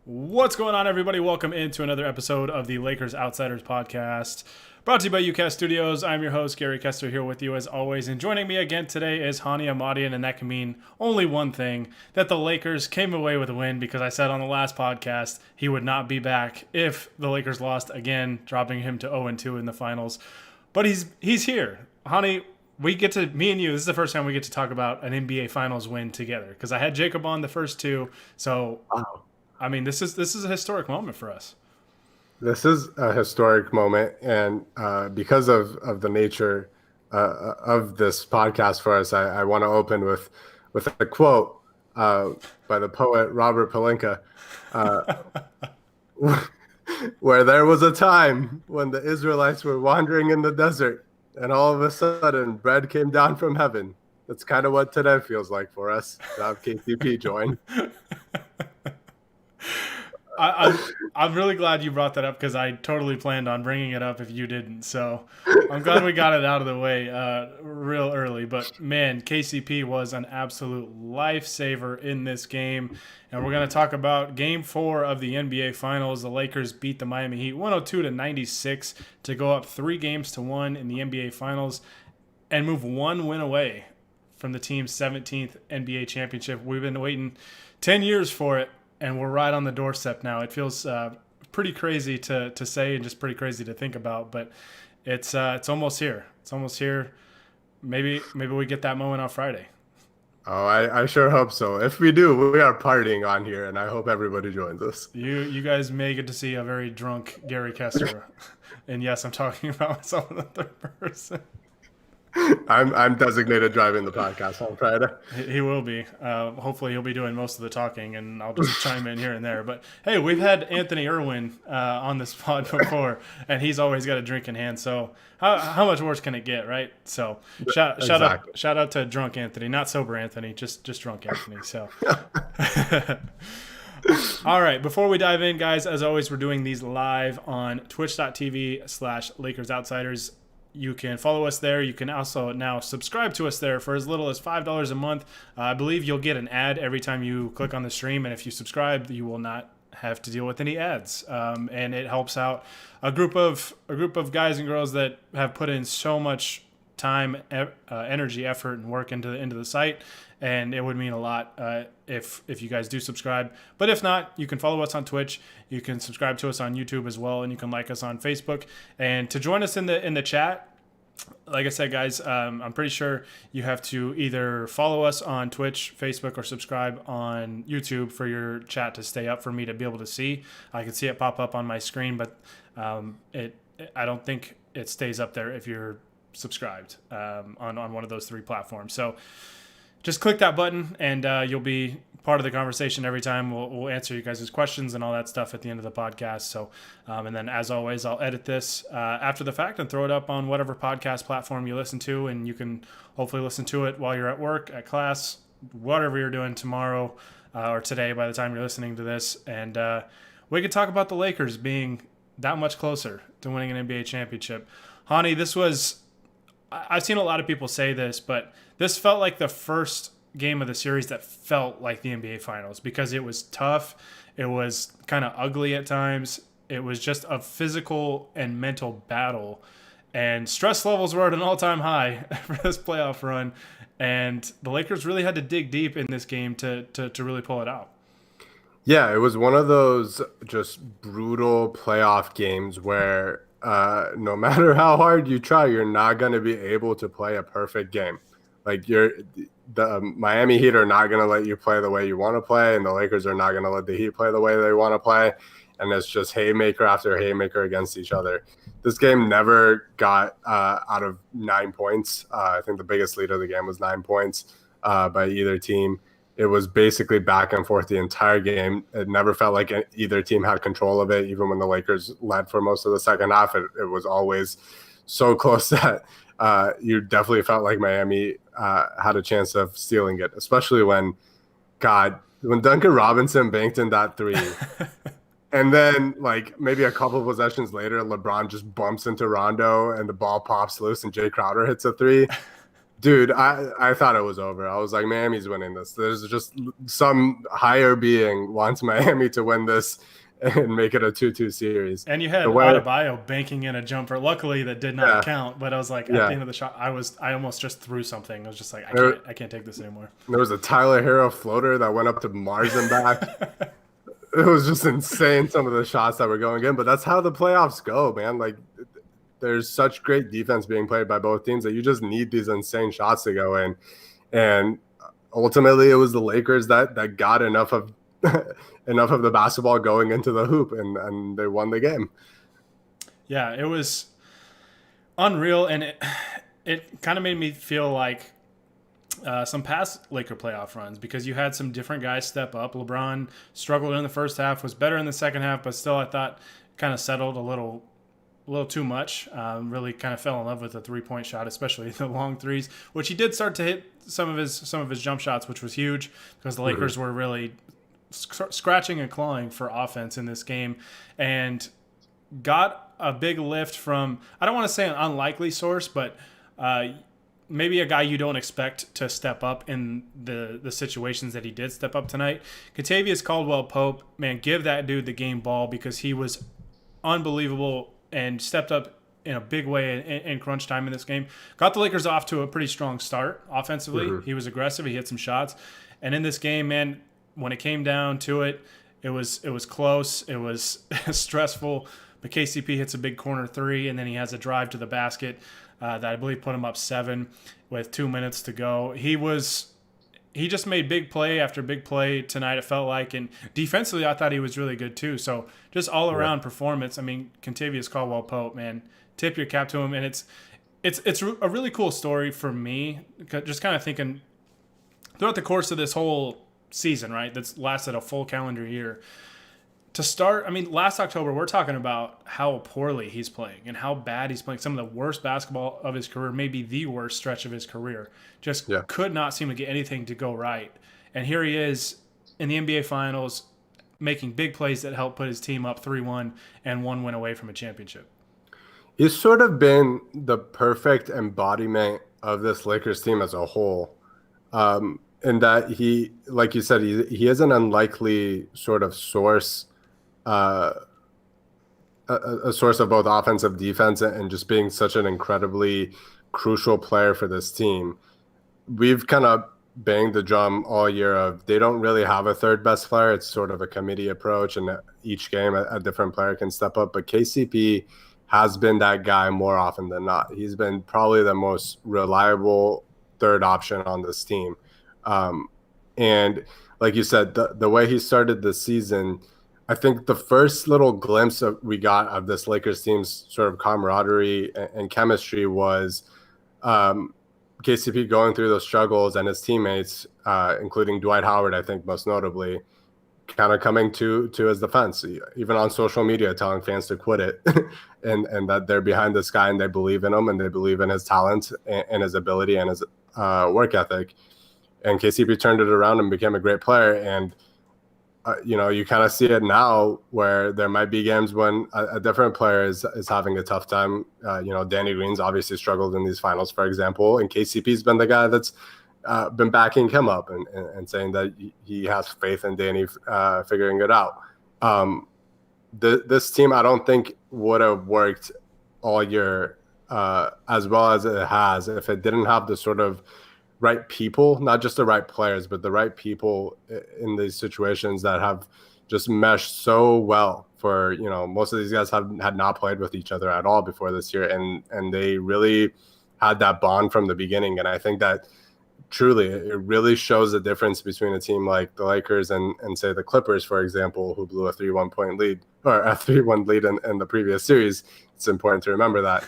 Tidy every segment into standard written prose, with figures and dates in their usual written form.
What's going on, everybody? Welcome into another episode of the Lakers Outsiders podcast, brought to you by UCast Studios. I'm your host, Gary Kester, here with you as always. And joining me again today is Hani Ahmadian, and that can mean only one thing, that the Lakers came away with a win, because I said on the last podcast he would not be back if the Lakers lost again, dropping him to 0-2 in the finals. But he's here. Hani, me and you, this is the first time we get to talk about an NBA Finals win together, because I had Jacob on the first two, so... Wow. I mean, this is a historic moment for us. This is a historic moment, and because of the nature of this podcast for us, I want to open with a quote by the poet Robert Palenka, where there was a time when the Israelites were wandering in the desert, and all of a sudden bread came down from heaven. That's kind of what today feels like for us to have KCP join. I'm really glad you brought that up, because I totally planned on bringing it up if you didn't. So I'm glad we got it out of the way real early. But, man, KCP was an absolute lifesaver in this game. And we're going to talk about Game 4 of the NBA Finals. The Lakers beat the Miami Heat 102-96 to go up 3-1 in the NBA Finals and move one win away from the team's 17th NBA championship. We've been waiting 10 years for it, and we're right on the doorstep now. It feels pretty crazy to say, and just pretty crazy to think about, but it's almost here. It's almost here. Maybe we get that moment on Friday. Oh, I sure hope so. If we do, we are partying on here, and I hope everybody joins us. You guys may get to see a very drunk Gary Kester. And yes, I'm talking about myself in the third person. I'm designated driving the podcast on Friday. He will be. Hopefully he'll be doing most of the talking, and I'll just chime in here and there. But hey, we've had Anthony Irwin on this pod before, and he's always got a drink in hand. So how much worse can it get, right? So shout out to drunk Anthony, not sober Anthony, just drunk Anthony. So all right, before we dive in, guys, as always, we're doing these live on twitch.tv/Lakers Outsiders. You can follow us there. You can also now subscribe to us there for as little as $5 a month. I believe you'll get an ad every time you click on the stream, and if you subscribe, you will not have to deal with any ads. And it helps out a group of guys and girls that have put in so much time, energy, effort, and work into the site. And it would mean a lot if you guys do subscribe. But if not, you can follow us on Twitch. You can subscribe to us on YouTube as well, and you can like us on Facebook. And to join us in the chat, like I said, guys, I'm pretty sure you have to either follow us on Twitch, Facebook, or subscribe on YouTube for your chat to stay up for me to be able to see. I can see it pop up on my screen, but I don't think it stays up there if you're subscribed on one of those three platforms. So just click that button, and you'll be part of the conversation every time. We'll answer you guys' questions and all that stuff at the end of the podcast. So, and then as always, I'll edit this after the fact and throw it up on whatever podcast platform you listen to, and you can hopefully listen to it while you're at work, at class, whatever you're doing tomorrow or today by the time you're listening to this. And we could talk about the Lakers being that much closer to winning an NBA championship. Hani, this was... I've seen a lot of people say this, but this felt like the first game of the series that felt like the NBA Finals, because it was tough. It was kind of ugly at times. It was just a physical and mental battle, and stress levels were at an all-time high for this playoff run, and the Lakers really had to dig deep in this game to really pull it out. Yeah, it was one of those just brutal playoff games where no matter how hard you try, you're not going to be able to play a perfect game. Like the Miami Heat are not going to let you play the way you want to play, and the Lakers are not going to let the Heat play the way they want to play. And it's just haymaker after haymaker against each other. This game never got out of 9 points. I think the biggest lead of the game was 9 points by either team. It was basically back and forth the entire game. It never felt like either team had control of it. Even when the Lakers led for most of the second half, it was always so close that you definitely felt like Miami had a chance of stealing it, especially when Duncan Robinson banked in that three. And then, like, maybe a couple of possessions later, LeBron just bumps into Rondo and the ball pops loose and Jay Crowder hits a three. Dude, I thought it was over. I was like, Miami's winning this. There's just some higher being wants Miami to win this and make it a 2-2 series. And you The had way, Adebayo banking in a jumper. Luckily, that did not yeah, count. But I was like, at the yeah. end of the shot, I almost just threw something. I was just like, There, I can't take this anymore. there was a Tyler Hero floater that went up to Mars and back. It was just insane, some of the shots that were going in. But that's how the playoffs go, man. Like, there's such great defense being played by both teams that you just need these insane shots to go in. And ultimately, it was the Lakers that got enough of enough of the basketball going into the hoop, and they won the game. Yeah, it was unreal, and it kind of made me feel like some past Laker playoff runs because you had some different guys step up. LeBron struggled in the first half, was better in the second half, but still I thought kind of settled a little too much. Really kind of fell in love with the 3-point shot, especially the long threes, which he did start to hit some of his jump shots, which was huge because the Lakers were really scratching and clawing for offense in this game, and got a big lift from, I don't want to say an unlikely source, but maybe a guy you don't expect to step up in the situations that he did step up tonight. Kentavious Caldwell-Pope, man, give that dude the game ball because he was unbelievable and stepped up in a big way in crunch time in this game. Got the Lakers off to a pretty strong start offensively. He was aggressive. He hit some shots. And in this game, man, when it came down to it, it was close. It was stressful. But KCP hits a big corner three, and then he has a drive to the basket that I believe put him up 7 with 2 minutes to go. He just made big play after big play tonight, it felt like. And defensively, I thought he was really good too. So just all-around performance. I mean, Kentavious Caldwell-Pope, man, tip your cap to him. And it's a really cool story for me, just kind of thinking throughout the course of this whole season, right, that's lasted a full calendar year. To start, I mean, last October, we're talking about how poorly he's playing and how bad he's playing. Some of the worst basketball of his career, maybe the worst stretch of his career. Just could not seem to get anything to go right. And here he is in the NBA Finals making big plays that help put his team up 3-1 and 1 win away from a championship. He's sort of been the perfect embodiment of this Lakers team as a whole. In that he, like you said, he is an unlikely sort of source, a source of both offensive defense and just being such an incredibly crucial player for this team. We've kind of banged the drum all year of they don't really have a third best player. It's sort of a committee approach, and each game a different player can step up. But KCP has been that guy more often than not. He's been probably the most reliable third option on this team. And like you said, the way he started the season, I think the first little glimpse we got of this Lakers team's sort of camaraderie and chemistry was KCP going through those struggles and his teammates, including Dwight Howard, I think most notably, kind of coming to his defense, even on social media, telling fans to quit it and that they're behind this guy and they believe in him and they believe in his talent and his ability and his work ethic. And KCP turned it around and became a great player. And, you kind of see it now where there might be games when a different player is having a tough time. Danny Green's obviously struggled in these finals, for example, and KCP's been the guy that's been backing him up and saying that he has faith in Danny figuring it out. This team, I don't think, would have worked all year as well as it has if it didn't have the sort of right people, not just the right players, but the right people in these situations that have just meshed so well for, most of these guys had not played with each other at all before this year. And they really had that bond from the beginning. And I think that truly it really shows the difference between a team like the Lakers and say the Clippers, for example, who blew a 3-1 lead or a 3-1 lead in the previous series. It's important to remember that.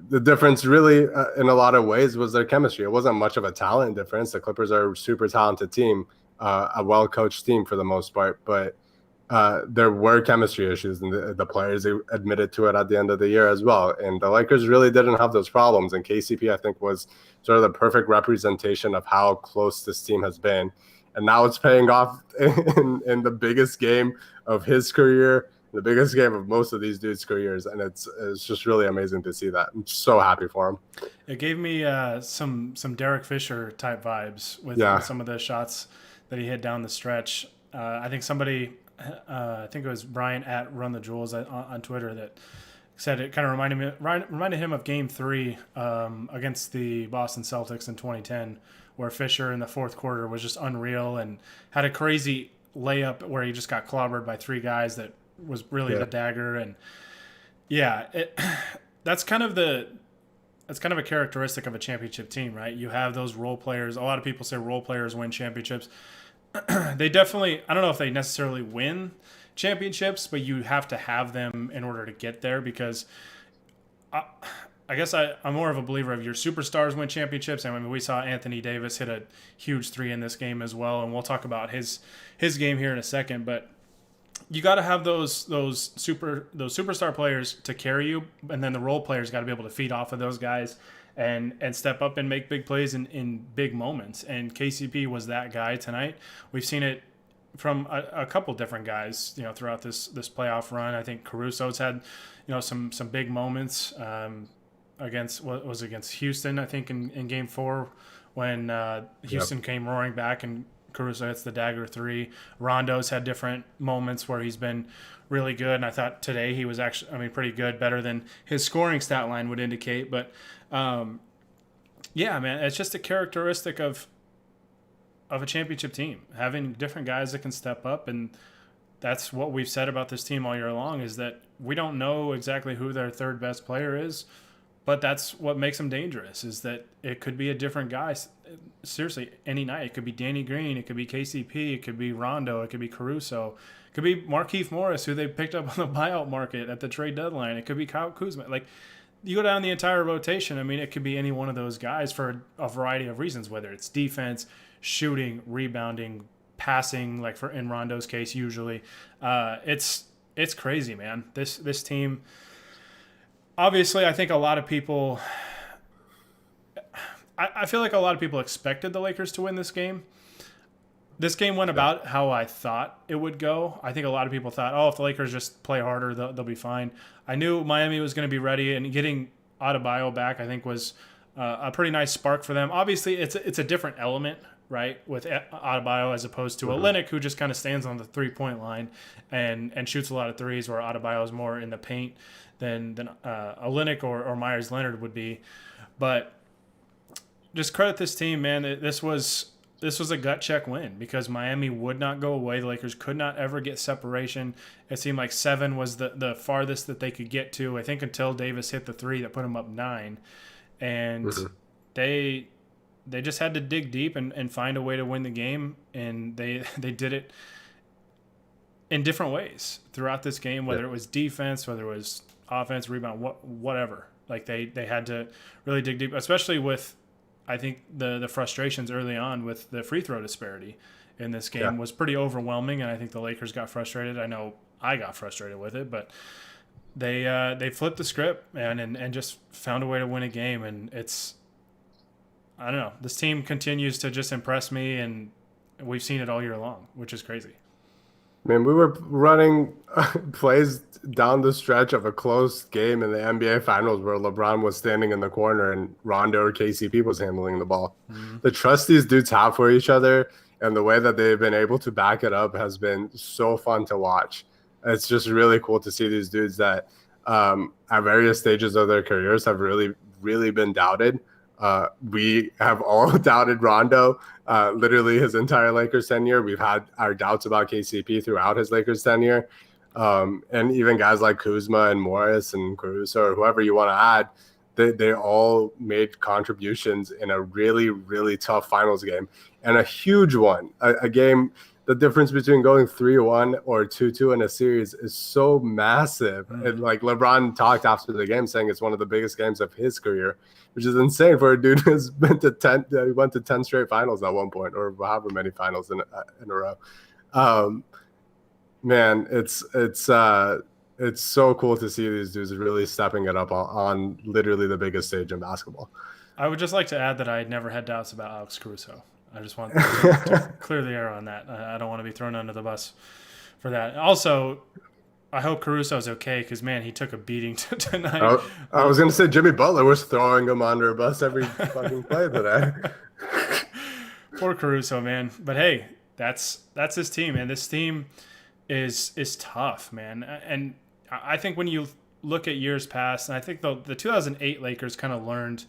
The difference really in a lot of ways was their chemistry. It wasn't much of a talent difference. The Clippers are a super talented team, a well-coached team for the most part, but there were chemistry issues, and the players admitted to it at the end of the year as well. And the Lakers really didn't have those problems. And KCP, I think, was sort of the perfect representation of how close this team has been. And now it's paying off in the biggest game of his career the biggest game of most of these dudes' careers, and it's just really amazing to see that. I'm so happy for him. It gave me some Derek Fisher type vibes with Yeah, some of the shots that he hit down the stretch. I think somebody, I think it was Brian at Run the Jewels on Twitter that said it kind of reminded him of Game 3 against the Boston Celtics in 2010, where Fisher in the fourth quarter was just unreal and had a crazy layup where he just got clobbered by three guys that was really the dagger. And yeah, that's kind of a characteristic of a championship team, right? You have those role players. A lot of people say role players win championships. They definitely, I don't know if they necessarily win championships, but you have to have them in order to get there, because I guess I'm more of a believer of your superstars win championships. And I mean, we saw Anthony Davis hit a huge three in this game as well, and we'll talk about his game here in a second. But you got to have those superstar players to carry you, and then the role players got to be able to feed off of those guys and step up and make big plays in big moments. And KCP was that guy tonight. We've seen it from a couple different guys, throughout this playoff run. I think Caruso's had, some big moments against Houston, I think in Game 4 when Houston came roaring back and Caruso hits the dagger three. Rondo's had different moments where he's been really good, and I thought today he was actually, pretty good, better than his scoring stat line would indicate. But yeah, man, it's just a characteristic of a championship team, having different guys that can step up. And that's what we've said about this team all year long, is that we don't know exactly who their third best player is, but that's what makes them dangerous, is that it could be a different guy. Seriously, any night. It could be Danny Green, it could be KCP, it could be Rondo, it could be Caruso, it could be Markieff Morris, who they picked up on the buyout market at the trade deadline. It could be Kyle Kuzma. Like, you go down the entire rotation, it could be any one of those guys for a variety of reasons, whether it's defense, shooting, rebounding, passing, like in Rondo's case usually. It's crazy, man. This team, obviously, I think a lot of people, I feel like a lot of people expected the Lakers to win this game. This game went about how I thought it would go. I think a lot of people thought, if the Lakers just play harder, they'll be fine. I knew Miami was going to be ready, and getting Adebayo back, I think, was a pretty nice spark for them. Obviously, it's a different element, right, with Adebayo as opposed to Olynyk, who just kind of stands on the three-point line and shoots a lot of threes, where Adebayo is more in the paint than Olynyk or Myers Leonard would be. But just credit this team, man. This was a gut check win, because Miami would not go away. The Lakers could not ever get separation. It seemed like 7 was the farthest that they could get to, I think, until Davis hit the 3 that put them up 9. And they just had to dig deep and find a way to win the game, and they did it in different ways throughout this game, whether it was defense, whether it was offense, rebound, whatever. Like, they had to really dig deep, especially with, I think, the frustrations early on with the free throw disparity in this game was pretty overwhelming, and I think the Lakers got frustrated. I know I got frustrated with it, but they flipped the script, man, and just found a way to win a game. And it's, I don't know, this team continues to just impress me, and we've seen it all year long, which is crazy. Man, we were running plays down the stretch of a close game in the NBA Finals where LeBron was standing in the corner and Rondo or KCP was handling the ball. The trust these dudes have for each other and the way that they've been able to back it up has been so fun to watch. It's just really cool to see these dudes that at various stages of their careers have really, really been doubted. We have all doubted Rondo literally his entire Lakers tenure. We've had our doubts about KCP throughout his Lakers tenure. And even guys like Kuzma and Morris and Caruso or whoever you want to add, they all made contributions in a really, really tough finals game, and a huge one. A game, the difference between going 3-1 or 2-2 in a series is so massive. And like LeBron talked after the game saying it's one of the biggest games of his career, which is insane for a dude who's been to 10. He went to 10 straight finals at one point, or however many finals in a row. Man, it's so cool to see these dudes really stepping it up on literally the biggest stage in basketball. I would just like to add that I had never had doubts about Alex Caruso. I just want to clear the air on that. I don't want to be thrown under the bus for that. Also, I hope Caruso's okay because, man, he took a beating tonight. I was gonna say Jimmy Butler was throwing him under a bus every fucking play today. Poor Caruso, man. But hey, that's his team, man. This team is tough, man. And I think when you look at years past, and I think the 2008 Lakers kind of learned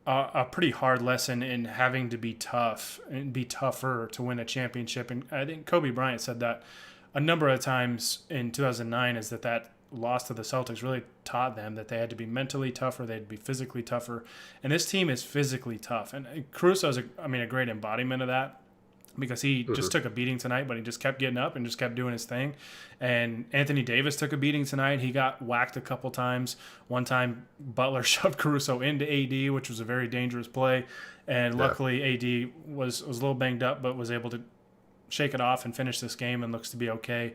a pretty hard lesson in having to be tough and be tougher to win a championship. And I think Kobe Bryant said that a number of times in 2009 is that loss to the Celtics really taught them that they had to be mentally tougher, they had to be physically tougher. And this team is physically tough. And Caruso is a great embodiment of that, because he just took a beating tonight, but he just kept getting up and just kept doing his thing. And Anthony Davis took a beating tonight. He got whacked a couple times. One time, Butler shoved Caruso into AD, which was a very dangerous play. And luckily, AD was a little banged up, but was able to shake it off and finish this game and looks to be okay.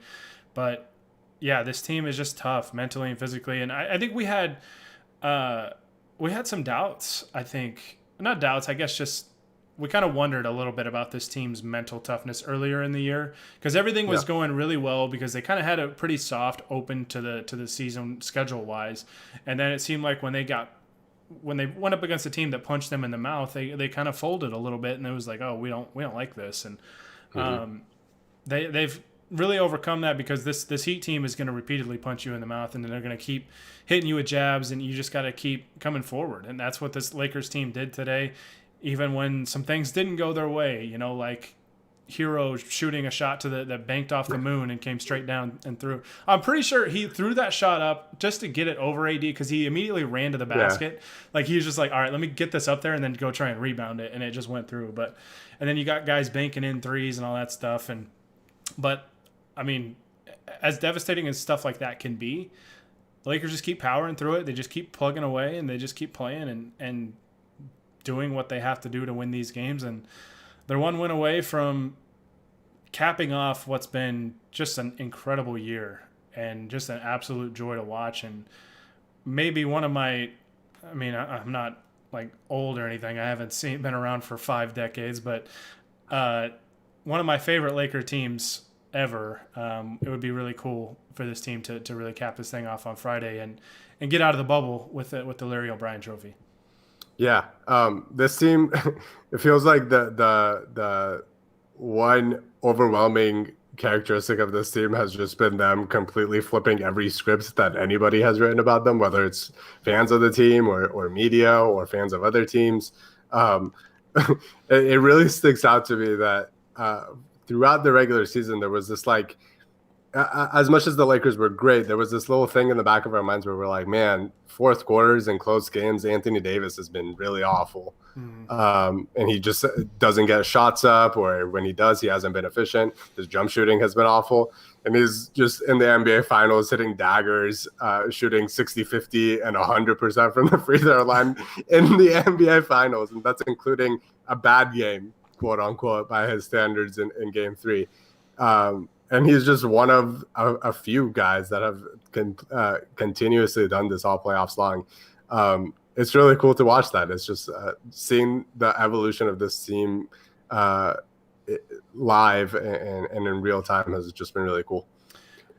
But, yeah, this team is just tough mentally and physically. And I think we had some doubts, I think. Not doubts, I guess just we kind of wondered a little bit about this team's mental toughness earlier in the year, because everything was going really well because they kind of had a pretty soft open to the season schedule wise, and then it seemed like when they went up against a team that punched them in the mouth, they kind of folded a little bit, and it was like, oh, we don't like this, and they've really overcome that, because this Heat team is going to repeatedly punch you in the mouth, and then they're going to keep hitting you with jabs, and you just got to keep coming forward, and that's what this Lakers team did today. Even when some things didn't go their way, like Hero shooting a shot that banked off the moon and came straight down and through. I'm pretty sure he threw that shot up just to get it over AD, because he immediately ran to the basket. Like, he was just like, all right, let me get this up there and then go try and rebound it, and it just went through. And then you got guys banking in threes and all that stuff. But I mean, as devastating as stuff like that can be, the Lakers just keep powering through it. They just keep plugging away, and they just keep playing and doing what they have to do to win these games. And they're one win away from capping off what's been just an incredible year and just an absolute joy to watch. And maybe one of my, I'm not like old or anything. I haven't been around for 5 decades, but one of my favorite Laker teams ever. It would be really cool for this team to really cap this thing off on Friday and get out of the bubble with the Larry O'Brien trophy. Yeah, this team, it feels like the one overwhelming characteristic of this team has just been them completely flipping every script that anybody has written about them, whether it's fans of the team or media or fans of other teams. It really sticks out to me that throughout the regular season, there was this like, as much as the Lakers were great, there was this little thing in the back of our minds where we're like, man, fourth quarters and close games, Anthony Davis has been really awful. And he just doesn't get shots up, or when he does, he hasn't been efficient. His jump shooting has been awful. And he's just in the NBA finals hitting daggers, shooting 60, 50, and 100% from the free throw line in the NBA finals. And that's including a bad game, quote unquote, by his standards in game 3. And he's just one of a few guys that have continuously done this all playoffs long. It's really cool to watch that. It's just seeing the evolution of this team live and in real time has just been really cool.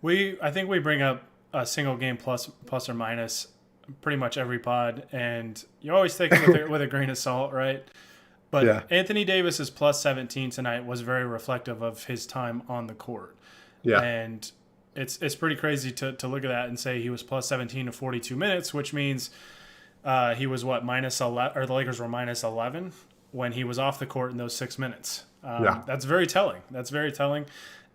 I think we bring up a single game plus or minus pretty much every pod, and you always take it with a grain of salt, right? But yeah. Anthony Davis's plus 17 tonight was very reflective of his time on the court. Yeah. And it's pretty crazy to look at that and say he was plus 17 to 42 minutes, which means he was minus 11, or the Lakers were minus 11 when he was off the court in those 6 minutes. That's very telling.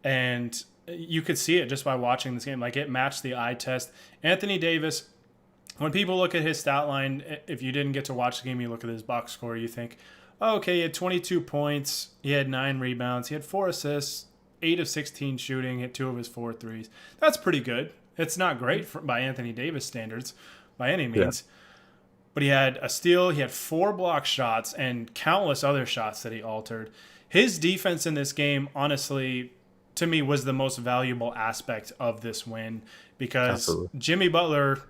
And you could see it just by watching this game. Like, it matched the eye test. Anthony Davis, when people look at his stat line, if you didn't get to watch the game, you look at his box score, you think, oh, okay, he had 22 points, he had 9 rebounds, he had 4 assists, 8 of 16 shooting, hit 2 of his 4 threes. That's pretty good. It's not great by Anthony Davis standards by any means. Yeah. But he had a steal, he had 4 block shots, and countless other shots that he altered. His defense in this game, honestly, to me, was the most valuable aspect of this win, because Jimmy Butler,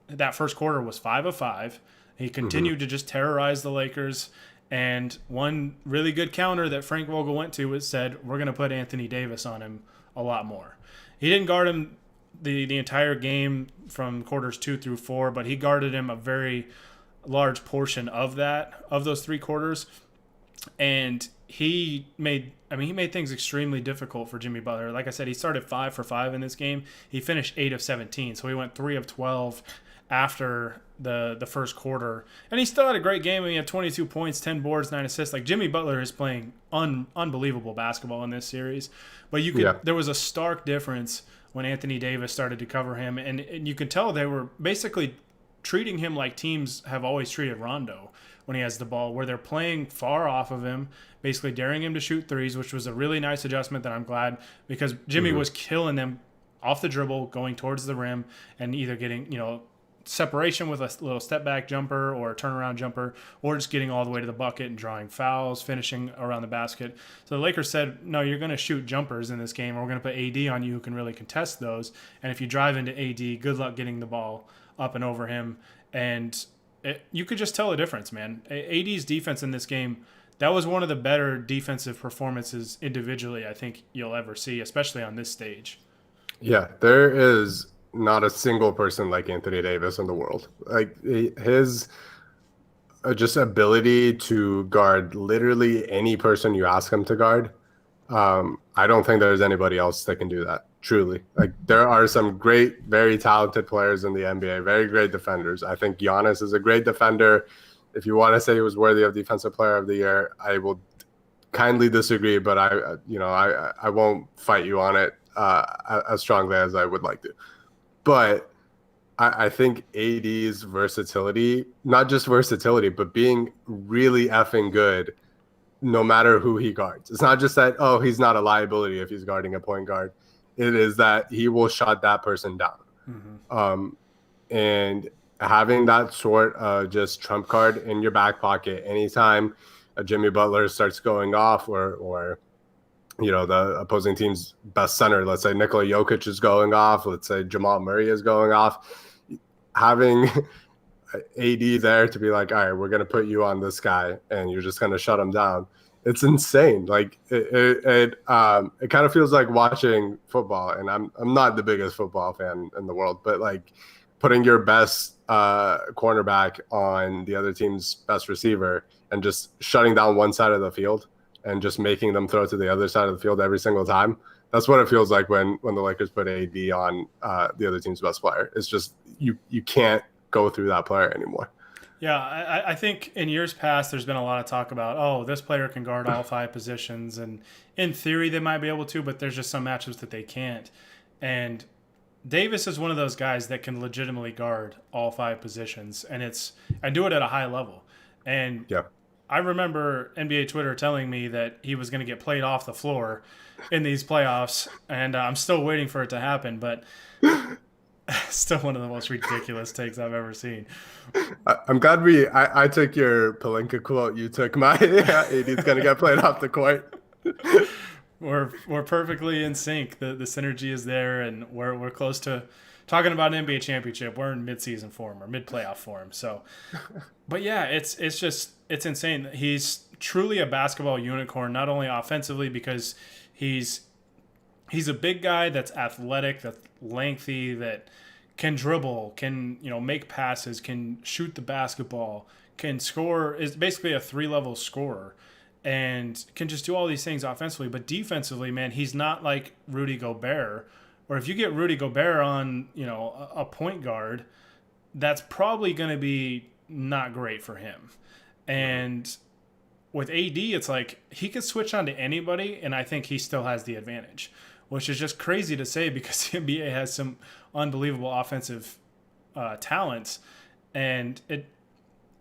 that first quarter was 5 of 5. He continued to just terrorize the Lakers. And one really good counter that Frank Vogel went to said, we're going to put Anthony Davis on him a lot more. He didn't guard him the entire game from quarters 2 through 4, but he guarded him a very large portion of those 3 quarters, and he made things extremely difficult for Jimmy Butler. Like I said, he started 5 for 5 in this game. He finished 8 of 17, so he went 3 of 12 after the first quarter, and he still had a great game. He had 22 points, 10 boards, 9 assists. Like, Jimmy Butler is playing unbelievable basketball in this series, but there was a stark difference when Anthony Davis started to cover him, and you could tell they were basically treating him like teams have always treated Rondo when he has the ball, where they're playing far off of him, basically daring him to shoot threes, which was a really nice adjustment that I'm glad, because Jimmy was killing them off the dribble, going towards the rim, and either getting, separation with a little step back jumper or a turnaround jumper, or just getting all the way to the bucket and drawing fouls, finishing around the basket. So the Lakers said, no, you're going to shoot jumpers in this game, or we're going to put AD on you who can really contest those. And if you drive into AD, good luck getting the ball up and over him. And you could just tell a difference, man. AD's defense in this game, that was one of the better defensive performances individually I think you'll ever see, especially on this stage. Yeah, there is not a single person like Anthony Davis in the world. Like, his just ability to guard literally any person you ask him to guard. I don't think there's anybody else that can do that. Truly, like, there are some great, very talented players in the NBA, very great defenders. I think Giannis is a great defender. If you want to say he was worthy of Defensive Player of the Year, I will kindly disagree, but I won't fight you on it as strongly as I would like to. But I think AD's versatility, not just versatility, but being really effing good no matter who he guards. It's not just that, oh, he's not a liability if he's guarding a point guard. It is that he will shut that person down. Mm-hmm. And having that sort of just trump card in your back pocket anytime a Jimmy Butler starts going off, or the opposing team's best center, let's say Nikola Jokic is going off, let's say Jamal Murray is going off, having AD there to be like, all right, we're going to put you on this guy and you're just going to shut him down. It's insane. Like, it kind of feels like watching football, and I'm not the biggest football fan in the world, but like putting your best cornerback on the other team's best receiver and just shutting down one side of the field and just making them throw to the other side of the field every single time. That's what it feels like when the Lakers put AD on the other team's best player. It's just you can't go through that player anymore. Yeah, I think in years past there's been a lot of talk about, oh, this player can guard all 5 positions, and in theory they might be able to, but there's just some matchups that they can't. And Davis is one of those guys that can legitimately guard all 5 positions, and do it at a high level. And yeah. I remember NBA Twitter telling me that he was going to get played off the floor in these playoffs, and I'm still waiting for it to happen, but still one of the most ridiculous takes I've ever seen. I'm glad I took your Pelinka quote. You took my AD's going to get played off the court. We're perfectly in sync. The synergy is there, and we're close to talking about an NBA championship. We're in mid-season form or mid-playoff form. So, but yeah, it's insane. He's truly a basketball unicorn, not only offensively because he's a big guy that's athletic, that's lengthy, that can dribble, can make passes, can shoot the basketball, can score, is basically a 3-level scorer, and can just do all these things offensively. But defensively, man, he's not like Rudy Gobert. Or if you get Rudy Gobert on a point guard, that's probably going to be not great for him. And with AD, it's like he could switch on to anybody, and I think he still has the advantage, which is just crazy to say because the NBA has some unbelievable offensive talents, and it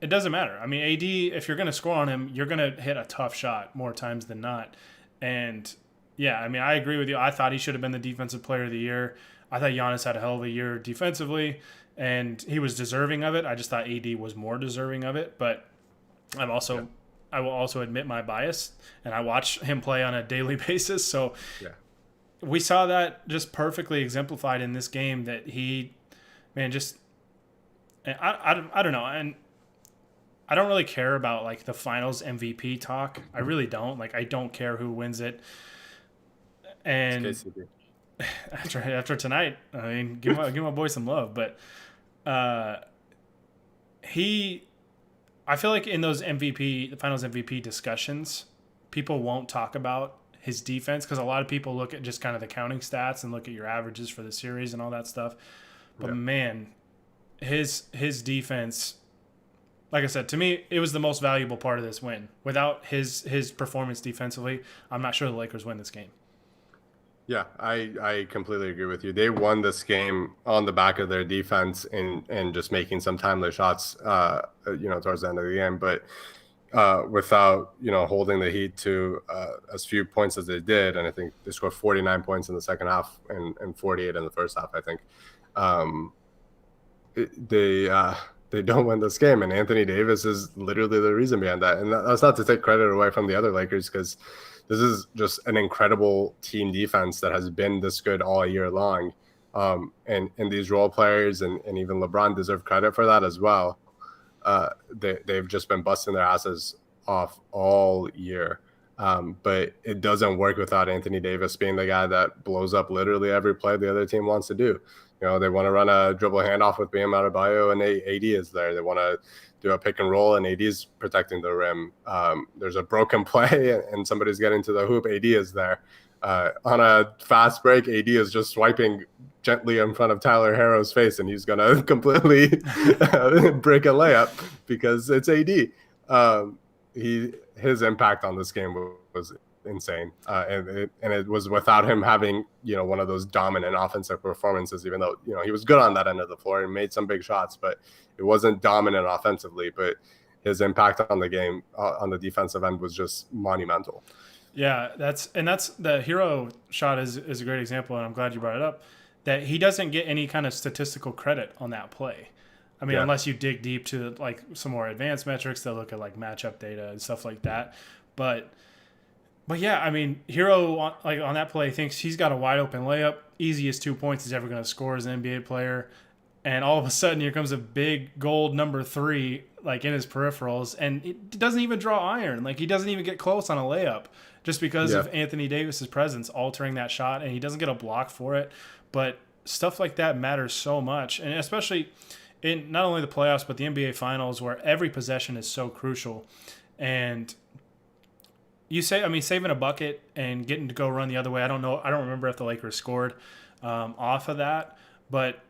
doesn't matter. I mean, AD, if you're going to score on him, you're going to hit a tough shot more times than not. And yeah, I mean, I agree with you. I thought he should have been the Defensive Player of the Year. I thought Giannis had a hell of a year defensively, and he was deserving of it. I just thought AD was more deserving of it, but I will also admit my bias, and I watch him play on a daily basis, so yeah. We saw that just perfectly exemplified in this game that I don't know. And I don't really care about like the finals MVP talk. I really don't. Like, I don't care who wins it. And after tonight, I mean, give my boy some love. But I feel like in those the Finals MVP discussions, people won't talk about his defense because a lot of people look at just kind of the counting stats and look at your averages for the series and all that stuff. But man, his defense, like I said, to me, it was the most valuable part of this win. Without his performance defensively, I'm not sure the Lakers win this game. Yeah, I completely agree with you. They won this game on the back of their defense and just making some timely shots, towards the end of the game. But without, holding the Heat to as few points as they did, and I think they scored 49 points in the second half and 48 in the first half, I think. They don't win this game, and Anthony Davis is literally the reason behind that. And that's not to take credit away from the other Lakers, because this is just an incredible team defense that has been this good all year long. And these role players and even LeBron deserve credit for that as well. They've just been busting their asses off all year. But it doesn't work without Anthony Davis being the guy that blows up literally every play the other team wants to do. They want to run a dribble handoff with Bam Adebayo, and AD is there. They want to do a pick and roll, and AD is protecting the rim. There's a broken play, and somebody's getting to the hoop. AD is there. On a fast break, AD is just swiping gently in front of Tyler Herro's face, and he's going to completely break a layup because it's AD. His impact on this game was insane, and it was without him having one of those dominant offensive performances, even though he was good on that end of the floor and made some big shots, but it wasn't dominant offensively. But his impact on the game on the defensive end was just monumental. Yeah, that's the Hero shot is a great example, and I'm glad you brought it up, that he doesn't get any kind of statistical credit on that play. I mean, unless you dig deep to like some more advanced metrics, they'll look at like matchup data and stuff like that. But yeah, I mean, Hero on that play thinks he's got a wide open layup, easiest 2 points he's ever going to score as an NBA player, and all of a sudden here comes a big gold number 3 like in his peripherals, and it doesn't even draw iron. Like he doesn't even get close on a layup just because of Anthony Davis's presence altering that shot, and he doesn't get a block for it. But stuff like that matters so much, and especially in not only the playoffs but the NBA Finals, where every possession is so crucial. And saving a bucket and getting to go run the other way. I don't remember if the Lakers scored off of that, but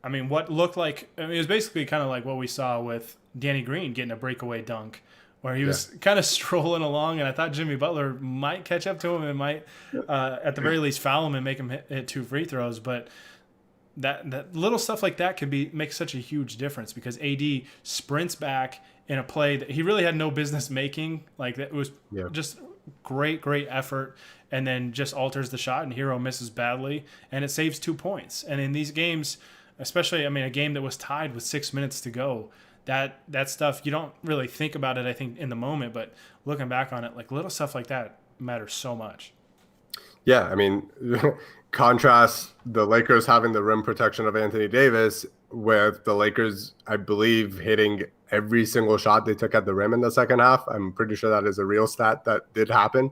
I mean, what looked like, it was basically kind of like what we saw with Danny Green getting a breakaway dunk, where he was kind of strolling along, and I thought Jimmy Butler might catch up to him and might, at the very least, foul him and make him hit 2 free throws. But that little stuff like that could make such a huge difference, because AD sprints back in a play that he really had no business making. Like, it was just great effort, and then just alters the shot, and Hero misses badly, and it saves 2 points. And in these games, especially, I mean, a game that was tied with 6 minutes to go, that stuff, you don't really think about it, I think, in the moment, but looking back on it, like, little stuff like that matters so much. Yeah, I mean, contrast the Lakers having the rim protection of Anthony Davis with the Lakers, I believe, hitting every single shot they took at the rim in the second half. I'm pretty sure that is a real stat that did happen.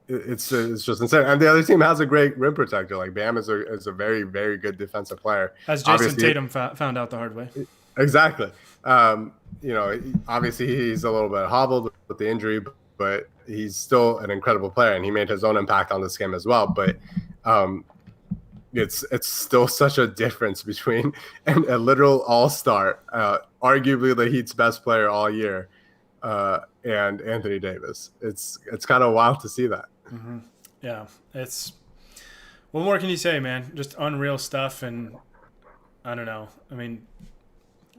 It's just insane. And the other team has a great rim protector. Like, Bam is a very, very good defensive player. As Jason Tatum found out the hard way. Exactly. Obviously he's a little bit hobbled with the injury, but he's still an incredible player, and he made his own impact on this game as well. But it's still such a difference between a literal all-star, arguably the Heat's best player all year, and Anthony Davis. It's kind of wild to see that. Mm-hmm. Yeah, what more can you say, man? Just unreal stuff. And I don't know. I mean,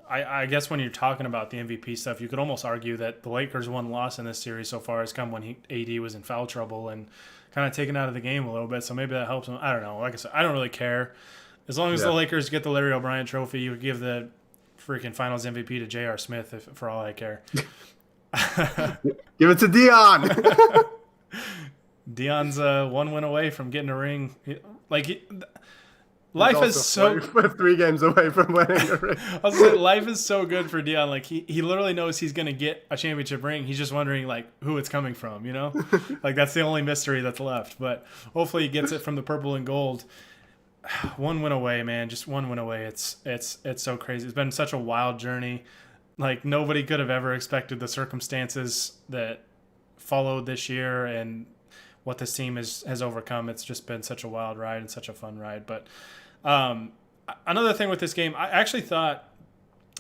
I guess when you're talking about the MVP stuff, you could almost argue that the Lakers' one loss in this series so far has come when AD was in foul trouble and kind of taken out of the game a little bit. So maybe that helps him. I don't know. Like I said, I don't really care. As long as the Lakers get the Larry O'Brien trophy, you would give the freaking Finals MVP to J.R. Smith for all I care. Give it to Dion. Dion's one win away from getting a ring. life is so 3 games away from winning the ring. I was saying, life is so good for Dion. Like he literally knows he's gonna get a championship ring. He's just wondering like who it's coming from, you know? Like that's the only mystery that's left. But hopefully he gets it from the purple and gold. One win away, man. Just one win away. It's so crazy. It's been such a wild journey. Like nobody could have ever expected the circumstances that followed this year and what this team has overcome. It's just been such a wild ride and such a fun ride. But another thing with this game, I actually thought,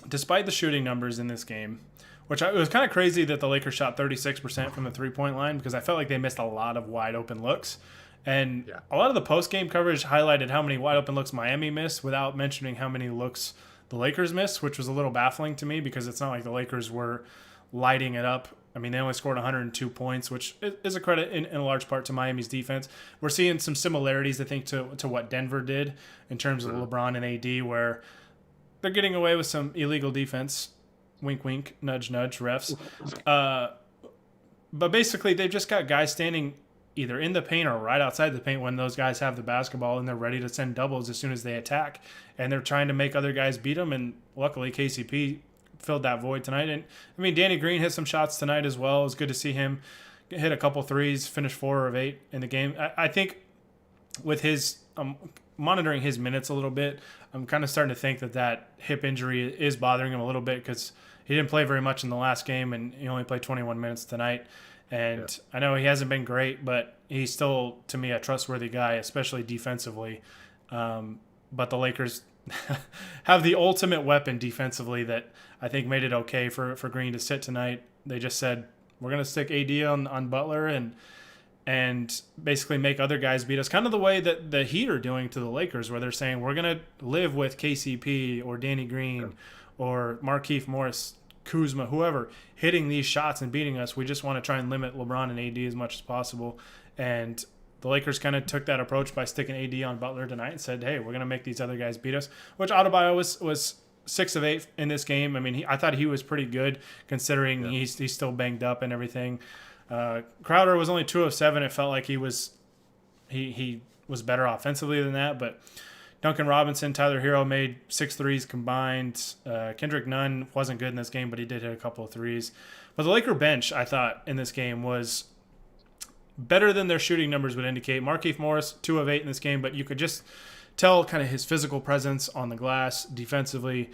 despite the shooting numbers in this game, it was kind of crazy that the Lakers shot 36% from the three-point line because I felt like they missed a lot of wide open looks. And a lot of the post-game coverage highlighted how many wide open looks Miami missed without mentioning how many looks the Lakers missed, which was a little baffling to me because it's not like the Lakers were lighting it up. I mean, they only scored 102 points, which is a credit in a large part to Miami's defense. We're seeing some similarities, I think, to what Denver did in terms of LeBron and AD, where they're getting away with some illegal defense. Wink, wink, nudge, nudge, refs. But basically, they've just got guys standing either in the paint or right outside the paint when those guys have the basketball and they're ready to send doubles as soon as they attack. And they're trying to make other guys beat them. And luckily, KCP filled that void tonight. And I mean, Danny Green hit some shots tonight as well. It was good to see him hit a couple threes, finish 4 of 8 in the game. I think with his monitoring his minutes a little bit, I'm kind of starting to think that hip injury is bothering him a little bit because he didn't play very much in the last game and he only played 21 minutes tonight. And I know he hasn't been great, but he's still, to me, a trustworthy guy, especially defensively. But the Lakers have the ultimate weapon defensively that I think made it okay for Green to sit tonight. They just said, we're going to stick AD on Butler and basically make other guys beat us. Kind of the way that the Heat are doing to the Lakers, where they're saying, we're going to live with KCP or Danny Green or Markieff Morris, Kuzma, whoever, hitting these shots and beating us. We just want to try and limit LeBron and AD as much as possible. And the Lakers kind of took that approach by sticking AD on Butler tonight and said, hey, we're going to make these other guys beat us, which Adebayo was 6 of 8 in this game. I mean, I thought he was pretty good considering he's still banged up and everything. Crowder was only 2 of 7. It felt like he was better offensively than that, but Duncan Robinson, Tyler Hero made 6 threes combined. Kendrick Nunn wasn't good in this game, but he did hit a couple of threes. But the Laker bench, I thought, in this game was better than their shooting numbers would indicate. Markieff Morris, 2 of 8 in this game, but you could just tell kind of his physical presence on the glass, defensively,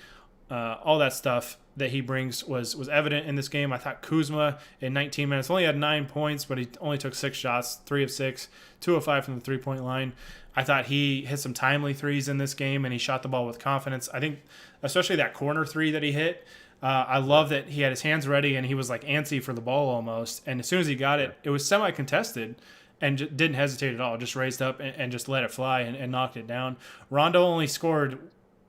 all that stuff that he brings was evident in this game. I thought Kuzma in 19 minutes only had 9 points, but he only took 6 shots, 3 of 6, 2 of 5 from the three-point line. I thought he hit some timely threes in this game, and he shot the ball with confidence. I think especially that corner 3 that he hit, I love that he had his hands ready, and he was like antsy for the ball almost. And as soon as he got it, it was semi-contested and didn't hesitate at all. Just raised up and just let it fly and knocked it down. Rondo only scored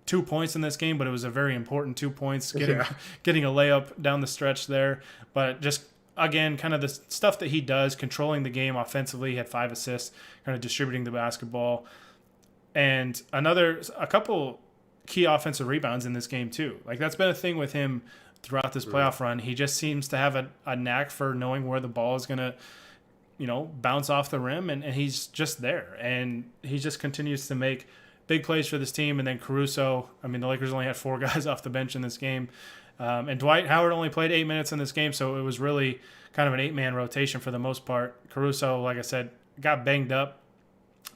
2 points in this game, but it was a very important 2 points, getting a layup down the stretch there. But just, again, kind of the stuff that he does, controlling the game offensively. He had 5 assists, kind of distributing the basketball. And a couple key offensive rebounds in this game too. Like that's been a thing with him throughout this playoff run. He just seems to have a knack for knowing where the ball is going to, bounce off the rim, and he's just there. And he just continues to make big plays for this team. And then Caruso, I mean, the Lakers only had 4 guys off the bench in this game. And Dwight Howard only played 8 minutes in this game, so it was really kind of an 8-man rotation for the most part. Caruso, like I said, got banged up,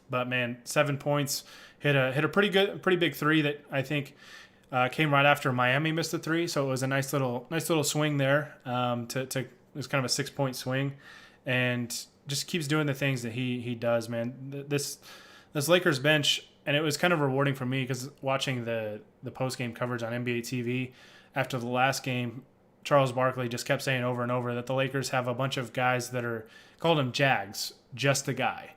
but man, 7 points, hit a pretty big 3 that I think came right after Miami missed a 3. So it was a nice little swing there. It was kind of a 6-point swing, and just keeps doing the things that he does, man. This Lakers bench, and it was kind of rewarding for me because watching the post game coverage on NBA TV after the last game, Charles Barkley just kept saying over and over that the Lakers have a bunch of guys that are called him Jags, just a guy.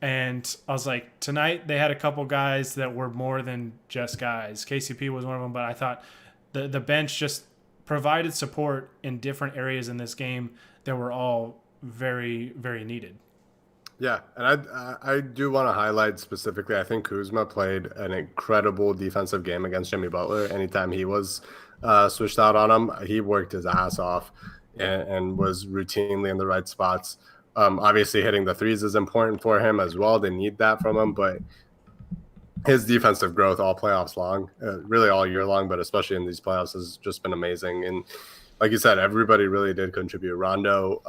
And I was like, tonight they had a couple guys that were more than just guys. KCP was one of them, but I thought the bench just provided support in different areas in this game that were all very, very needed. Yeah, and I do want to highlight specifically, I think Kuzma played an incredible defensive game against Jimmy Butler. Anytime he was switched out on him, he worked his ass off and was routinely in the right spots. Obviously, hitting the threes is important for him as well. They need that from him. But his defensive growth all playoffs long, really all year long, but especially in these playoffs has just been amazing. And like you said, everybody really did contribute. Rondo,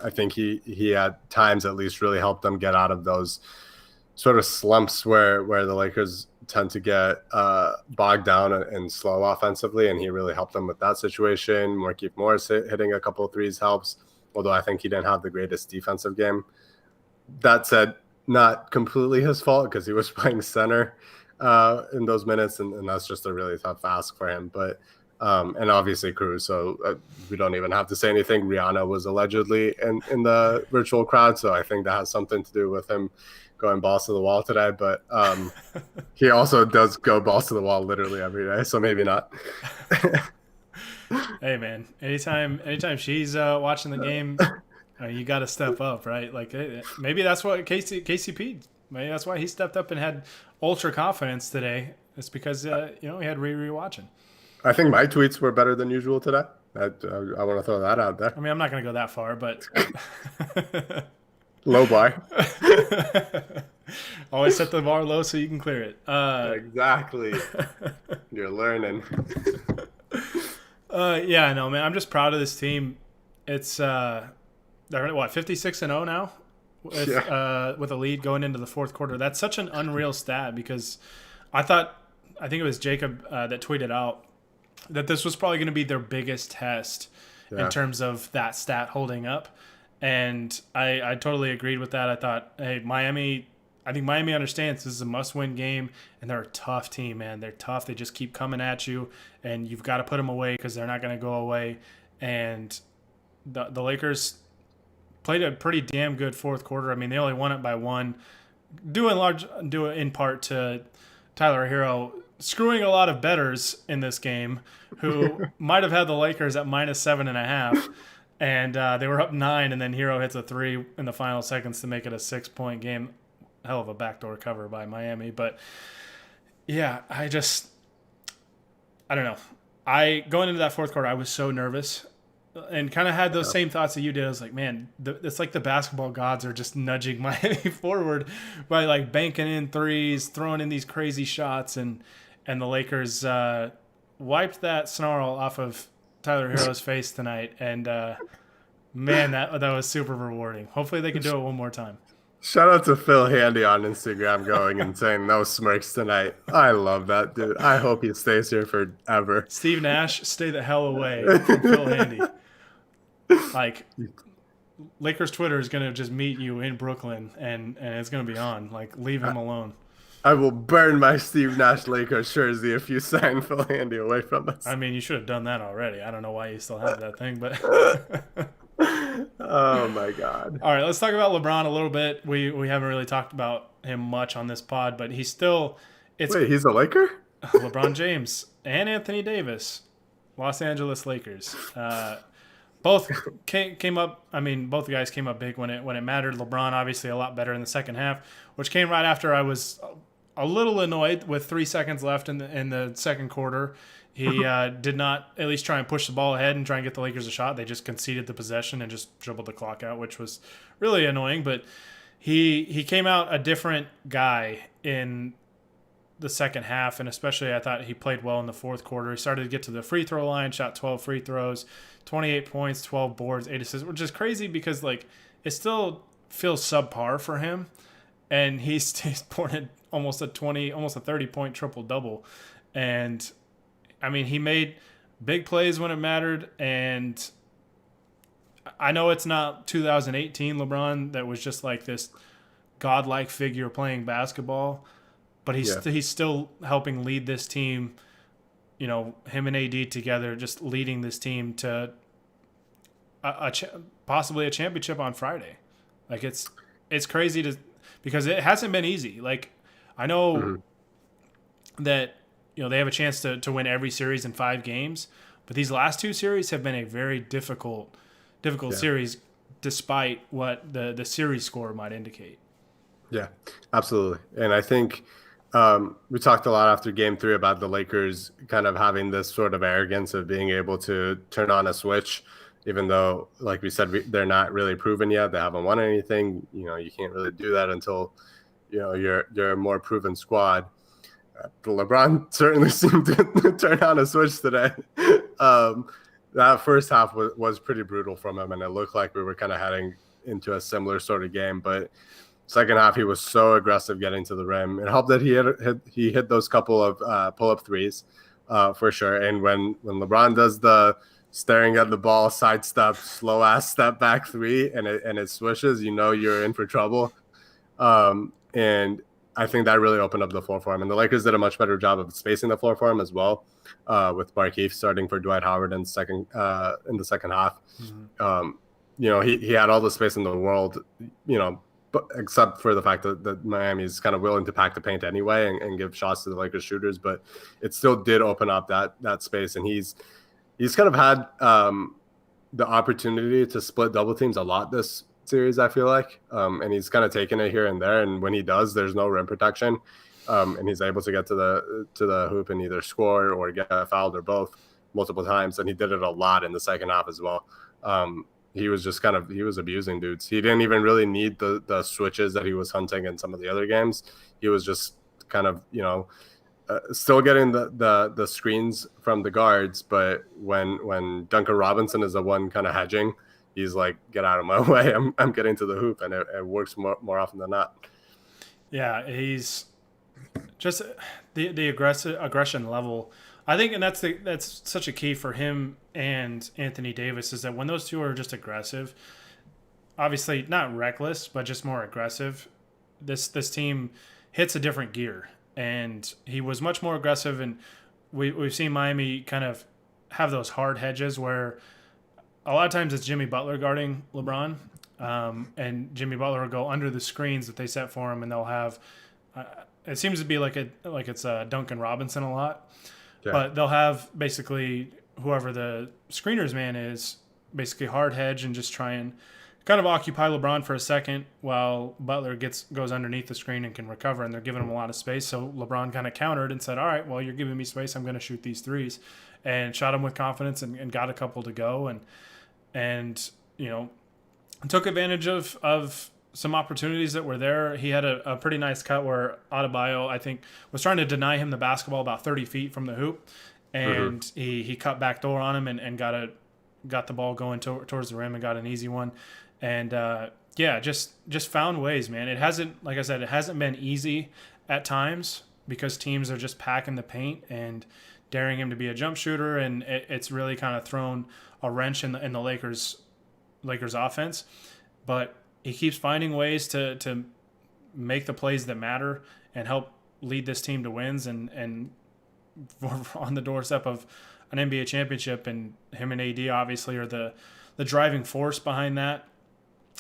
I think he at times at least really helped them get out of those sort of slumps where the Lakers tend to get bogged down and slow offensively, and he really helped them with that situation. Markieff Morris hitting a couple of threes helps, although I think he didn't have the greatest defensive game. That said, not completely his fault because he was playing center in those minutes, and that's just a really tough ask for him. But and obviously Cruz, so we don't even have to say anything. Rihanna was allegedly in the virtual crowd, so I think that has something to do with him going balls to the wall today. But he also does go balls to the wall literally every day, so maybe not. Hey man, anytime she's watching the game, you got to step up, right? Like maybe that's what KCP. Maybe that's why he stepped up and had ultra confidence today. It's because he had Riri watching. I think my tweets were better than usual today. I want to throw that out there. I mean, I'm not going to go that far, but low bar. Always set the bar low so you can clear it. Exactly. You're learning. Yeah, no, man. I'm just proud of this team. It's they're 56-0 now with a lead going into the fourth quarter. That's such an unreal stat because I think it was Jacob that tweeted out that this was probably going to be their biggest test in terms of that stat holding up. And I totally agreed with that. I thought, hey, I think Miami understands this is a must-win game, and they're a tough team, man. They're tough. They just keep coming at you, and you've got to put them away because they're not going to go away. And the Lakers played a pretty damn good fourth quarter. I mean, they only won it by one, due in part to Tyler Hero screwing a lot of bettors in this game who might have had the Lakers at -7.5, and they were up 9, and then Hero hits a 3 in the final seconds to make it a 6-point game. Hell of a backdoor cover by Miami. But yeah, I don't know. Going into that fourth quarter, I was so nervous and kind of had those same thoughts that you did. I was like, man, it's like the basketball gods are just nudging Miami forward by like banking in threes, throwing in these crazy shots, and the Lakers wiped that snarl off of Tyler Hero's face tonight. And man, that was super rewarding. Hopefully they can do it one more time. Shout out to Phil Handy on Instagram going and saying no smirks tonight. I love that dude. I hope he stays here forever. Steve Nash, stay the hell away from Phil Handy. Like, Lakers Twitter is going to just meet you in Brooklyn, and it's going to be on. Like, leave him alone. I will burn my Steve Nash Lakers jersey if you sign Phil Handy away from us. I mean, you should have done that already. I don't know why you still have that thing, but... Oh my God. All right, let's talk about LeBron a little bit. We haven't really talked about him much on this pod, but he's still Wait, he's a Laker? LeBron James and Anthony Davis, Los Angeles Lakers. Both came up. I mean, both guys came up big when it mattered. LeBron obviously a lot better in the second half, which came right after I was a little annoyed with 3 seconds left in the second quarter. He did not at least try and push the ball ahead and try and get the Lakers a shot. They just conceded the possession and just dribbled the clock out, which was really annoying. But he came out a different guy in the second half, and especially I thought he played well in the fourth quarter. He started to get to the free throw line, shot 12 free throws, 28 points, 12 boards, 8 assists, which is crazy because like it still feels subpar for him, and he's poured in almost a 30-point triple-double. And I mean, he made big plays when it mattered, and I know it's not 2018 LeBron that was just like this godlike figure playing basketball, but he's still helping lead this team. You know, him and AD together, just leading this team to possibly a championship on Friday. Like it's crazy because it hasn't been easy. Like I know that. You know, they have a chance to win every series in 5 games, but these last 2 series have been a very difficult series, despite what the series score might indicate. Yeah, absolutely. And I think we talked a lot after Game 3 about the Lakers kind of having this sort of arrogance of being able to turn on a switch, even though, like we said, they're not really proven yet. They haven't won anything. You know, you can't really do that until you're a more proven squad. LeBron certainly seemed to turn on a switch today. That first half was pretty brutal from him, and it looked like we were kind of heading into a similar sort of game. But second half, he was so aggressive getting to the rim. It helped that he hit those couple of pull-up threes for sure. And when LeBron does the staring at the ball, sidestep, slow-ass step back three, and it swishes, you're in for trouble. And I think that really opened up the floor for him. And the Lakers did a much better job of spacing the floor for him as well, with Markieff starting for Dwight Howard in the second half. Mm-hmm. He had all the space in the world, but except for the fact that Miami's kind of willing to pack the paint anyway and give shots to the Lakers shooters. But it still did open up that space. And he's kind of had the opportunity to split double teams a lot this series, I feel like, and he's kind of taken it here and there, and when he does, there's no rim protection, and he's able to get to the hoop and either score or get fouled or both multiple times, and he did it a lot in the second half as well. He was just he was abusing dudes. He didn't even really need the switches that he was hunting in some of the other games. He was just kind of still getting the screens from the guards, but when Duncan Robinson is the one kind of hedging, he's like, get out of my way. I'm getting to the hoop, and it works more often than not. Yeah, he's just the aggression level. I think, and that's such a key for him and Anthony Davis, is that when those two are just aggressive, obviously not reckless, but just more aggressive, this team hits a different gear. And he was much more aggressive, and we've seen Miami kind of have those hard hedges where a lot of times it's Jimmy Butler guarding LeBron, and Jimmy Butler will go under the screens that they set for him, and they'll have it seems to be like it's Duncan Robinson a lot, but they'll have basically whoever the screener's man is basically hard hedge and just try and kind of occupy LeBron for a second while Butler goes underneath the screen and can recover, and they're giving him a lot of space. So LeBron kind of countered and said, all right, well, you're giving me space, I'm going to shoot these threes, and shot him with confidence and got a couple to go, and took advantage of some opportunities that were there. He had a pretty nice cut where Adebayo, I think, was trying to deny him the basketball about 30 feet from the hoop, and he cut back door on him and got the ball going towards the rim and got an easy one. And just found ways, man. It hasn't, like I said, it hasn't been easy at times because teams are just packing the paint and daring him to be a jump shooter, and it's really kind of thrown a wrench in the Lakers offense. But he keeps finding ways to make the plays that matter and help lead this team to wins, and on the doorstep of an NBA championship. And him and AD obviously are the driving force behind that.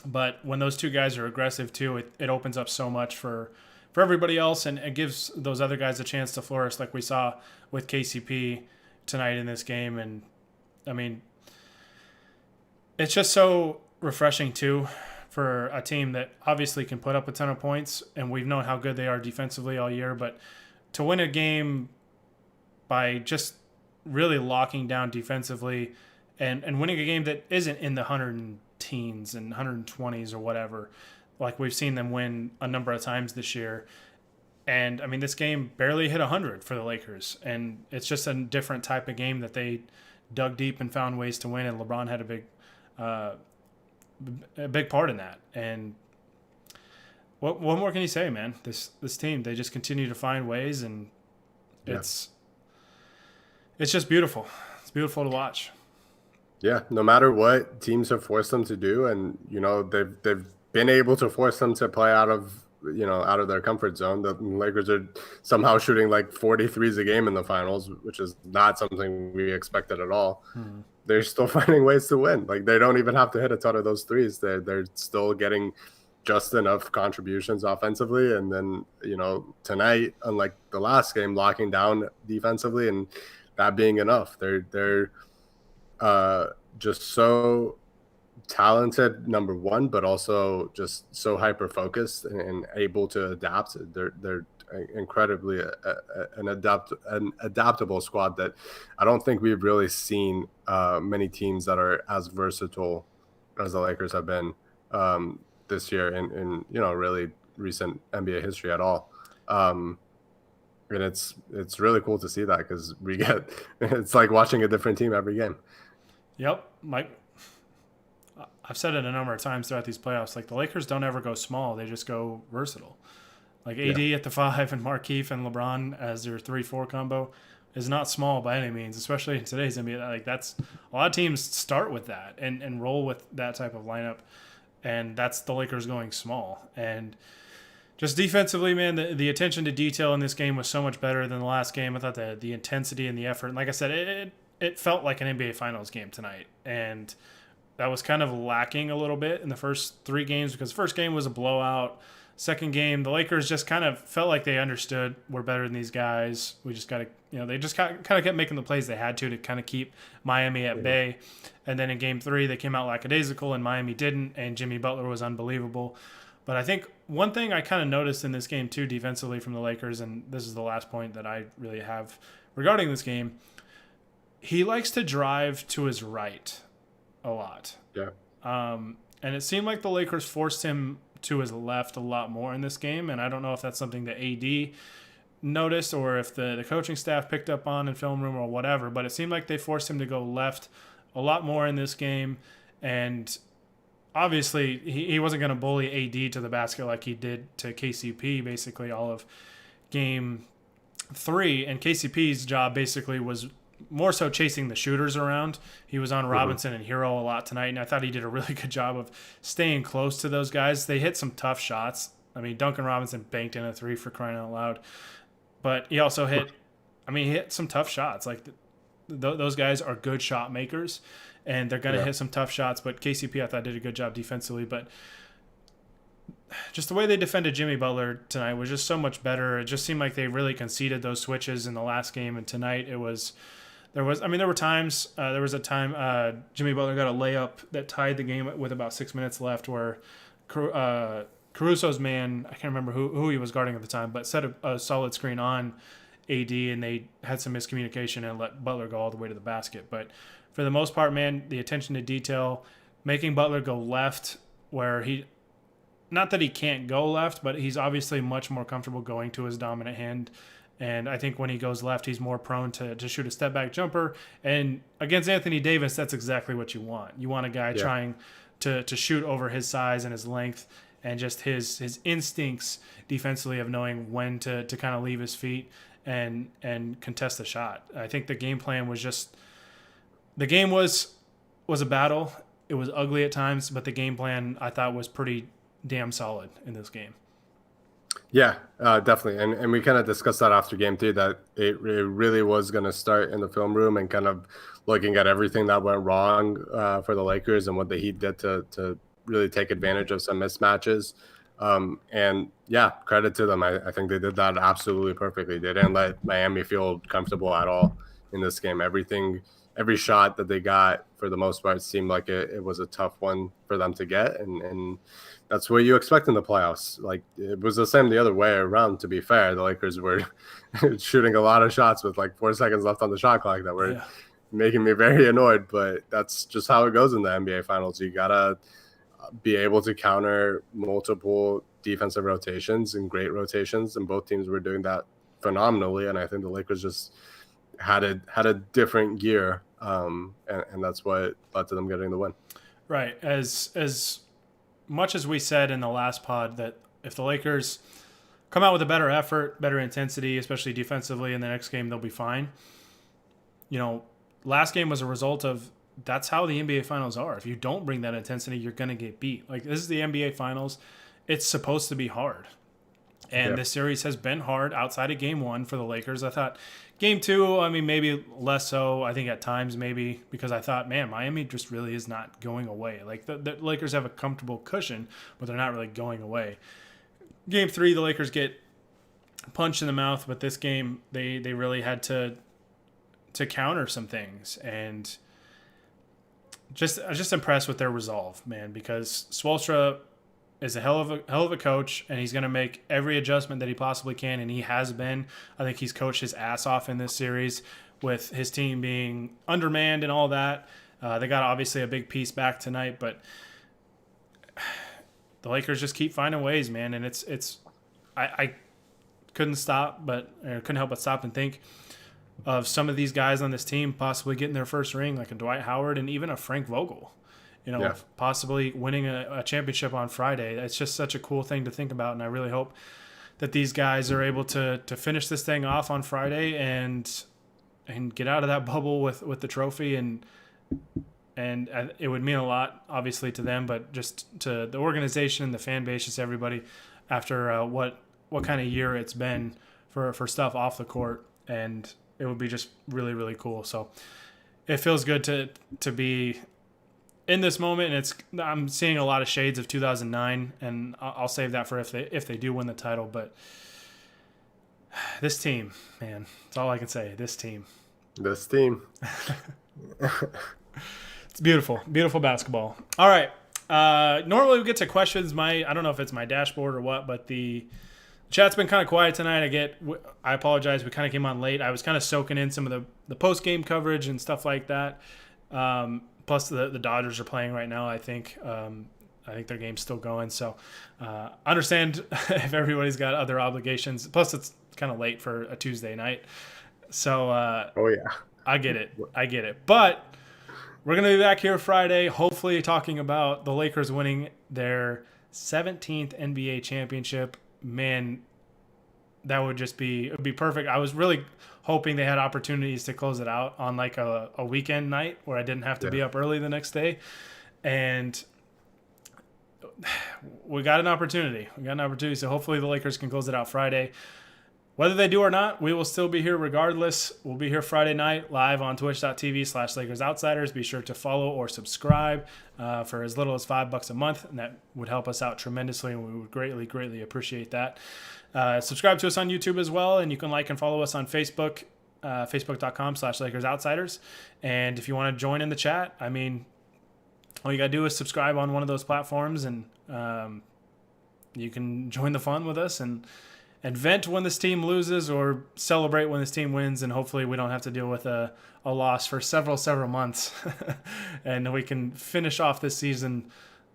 But when those two guys are aggressive too, it opens up so much for everybody else, and it gives those other guys a chance to flourish, like we saw with KCP tonight in this game. And I mean, it's just so refreshing too for a team that obviously can put up a ton of points, and we've known how good they are defensively all year, but to win a game by just really locking down defensively and winning a game that isn't in the 110s and 120s or whatever, like we've seen them win a number of times this year. And I mean, this game barely hit 100 for the Lakers, and it's just a different type of game that they dug deep and found ways to win, and LeBron had a big part in that. And what more can you say, man? This team, they just continue to find ways, and it's just beautiful. It's beautiful to watch. Yeah, no matter what teams have forced them to do, and they've been able to force them to play out of their comfort zone. The Lakers are somehow shooting like 43s a game in the finals, which is not something we expected at all. They're still finding ways to win. Like, they don't even have to hit a ton of those threes. They're still getting just enough contributions offensively, and then tonight, unlike the last game, locking down defensively, and that being enough. They're just so talented, number one, but also just so hyper focused and able to adapt. They're incredibly an adaptable squad that I don't think we've really seen many teams that are as versatile as the Lakers have been this year, and really recent NBA history at all. And it's really cool to see that because we get it's like watching a different team every game. Yep, Mike. I've said it a number of times throughout these playoffs. Like the Lakers don't ever go small; they just go versatile. Like AD Yeah, at the 5 and Markieff and LeBron as their 3-4 combo is not small by any means, especially in today's NBA. Like that's a lot of teams start with that and roll with that type of lineup, and that's the Lakers going small. And just defensively, man, the attention to detail in this game was so much better than the last game. I thought the intensity and the effort, and like I said, it felt like an NBA Finals game tonight, and that was kind of lacking a little bit in the first 3 games because the first game was a blowout. Second game, the Lakers just kind of felt like they understood we're better than these guys. We just got to, they just kind of kept making the plays they had to kind of keep Miami at bay. And then in game 3, they came out lackadaisical and Miami didn't, and Jimmy Butler was unbelievable. But I think one thing I kind of noticed in this game too defensively from the Lakers, and this is the last point that I really have regarding this game, he likes to drive to his right a lot. yeah, And it seemed like the Lakers forced him to his left a lot more in this game. And I don't know if that's something that AD noticed or if the coaching staff picked up on in film room or whatever, but it seemed like they forced him to go left a lot more in this game. And obviously he wasn't going to bully AD to the basket like he did to KCP basically all of game 3. And KCP's job basically was more so chasing the shooters around. He was on Robinson and Hero a lot tonight, and I thought he did a really good job of staying close to those guys. They hit some tough shots. I mean, Duncan Robinson banked in a 3 for crying out loud. But he also he hit some tough shots. Like those guys are good shot makers, and they're going to hit some tough shots. But KCP, I thought, did a good job defensively. But just the way they defended Jimmy Butler tonight was just so much better. It just seemed like they really conceded those switches in the last game, and tonight there were times. There was a time Jimmy Butler got a layup that tied the game with about 6 minutes left, where Caruso's man, I can't remember who he was guarding at the time, but set a solid screen on AD, and they had some miscommunication and let Butler go all the way to the basket. But for the most part, man, the attention to detail, making Butler go left, where not that he can't go left, but he's obviously much more comfortable going to his dominant hand. And I think when he goes left, he's more prone to shoot a step back jumper. And against Anthony Davis, that's exactly what you want. You want a guy trying to shoot over his size and his length and just his instincts defensively of knowing when to kind of leave his feet and contest the shot. I think the game plan was the game was a battle. It was ugly at times, but the game plan I thought was pretty damn solid in this game. Yeah, definitely. And we kind of discussed that after game 3, that it really was going to start in the film room and kind of looking at everything that went wrong for the Lakers and what the Heat did to really take advantage of some mismatches. And yeah, credit to them. I think they did that absolutely perfectly. They didn't let Miami feel comfortable at all in this game. Every shot that they got, for the most part, seemed like it was a tough one for them to get. And that's what you expect in the playoffs. Like, it was the same the other way around, to be fair. The Lakers were shooting a lot of shots with like 4 seconds left on the shot clock that were making me very annoyed. But that's just how it goes in the NBA Finals. You got to be able to counter multiple defensive rotations and great rotations, and both teams were doing that phenomenally. And I think the Lakers just had a different gear, and that's what led to them getting the win. Right. As much as we said in the last pod that if the Lakers come out with a better effort, better intensity, especially defensively, in the next game they'll be fine. Last game was a result of that's how the NBA Finals are. If you don't bring that intensity, you're going to get beat. Like, this is the NBA Finals. It's supposed to be hard. And this series has been hard outside of game 1 for the Lakers. I thought game 2, maybe less so. I think at times maybe because I thought, man, Miami just really is not going away. Like, the Lakers have a comfortable cushion, but they're not really going away. Game 3, the Lakers get punched in the mouth, but this game they really had to counter some things. And I'm just impressed with their resolve, man, because Spoelstra is a hell of a coach, and he's going to make every adjustment that he possibly can, and he has been. I think he's coached his ass off in this series with his team being undermanned and all that. They got obviously a big piece back tonight, but the Lakers just keep finding ways, man. And I couldn't help but stop and think of some of these guys on this team possibly getting their first ring, like a Dwight Howard and even a Frank Vogel, possibly winning a championship on Friday. It's just such a cool thing to think about. And I really hope that these guys are able to finish this thing off on Friday and get out of that bubble with the trophy. And it would mean a lot, obviously, to them, but just to the organization, the fan base, just everybody after what kind of year it's been for stuff off the court. And it would be just really, really cool. So it feels good to be in this moment. And I'm seeing a lot of shades of 2009, and I'll save that for if they do win the title. But this team, man, that's all I can say. This team. It's beautiful, beautiful basketball. All right. Normally we get to questions. I don't know if it's my dashboard or what, but the chat's been kind of quiet tonight. I apologize. We kind of came on late. I was kind of soaking in some of the post-game coverage and stuff like that. Plus the Dodgers are playing right now. I think their game's still going. So I understand if everybody's got other obligations. Plus it's kind of late for a Tuesday night. So I get it. But we're going to be back here Friday, hopefully talking about the Lakers winning their 17th NBA championship. Man, that would be perfect. I was really hoping they had opportunities to close it out on like a weekend night where I didn't have to be up early the next day. And we got an opportunity. So hopefully the Lakers can close it out Friday. Whether they do or not, we will still be here regardless. We'll be here Friday night live on twitch.tv/LakersOutsiders. Be sure to follow or subscribe for as little as $5 a month, and that would help us out tremendously, and we would greatly, greatly appreciate that. Subscribe to us on YouTube as well, and you can like and follow us on Facebook, facebook.com/LakersOutsiders. And if you want to join in the chat, I mean, all you got to do is subscribe on one of those platforms, and you can join the fun with us and vent when this team loses or celebrate when this team wins, and hopefully we don't have to deal with a loss for several months and we can finish off this season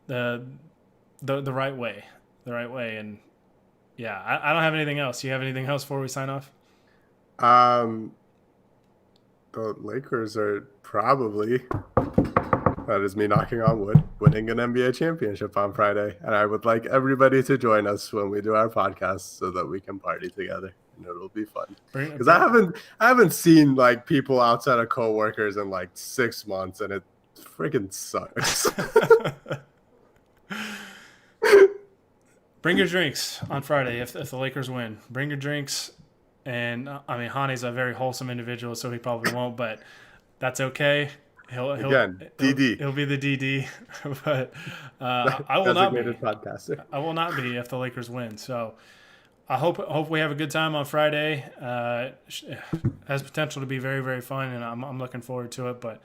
the right way. And yeah, I don't have anything else. You have anything else before we sign off? The Lakers are probably, that is me knocking on wood, winning an NBA championship on Friday. And I would like everybody to join us when we do our podcast so that we can party together. And it'll be fun. Because I haven't seen like people outside of coworkers in like 6 months, and it freaking sucks. Bring your drinks on Friday if the Lakers win. Bring your drinks. And I mean, Hani's a very wholesome individual, so he probably won't, but that's okay. He'll be the DD, but I will not be. Podcaster. I will not be if the Lakers win. So I hope we have a good time on Friday. Has potential to be very, very fun, and I'm looking forward to it. But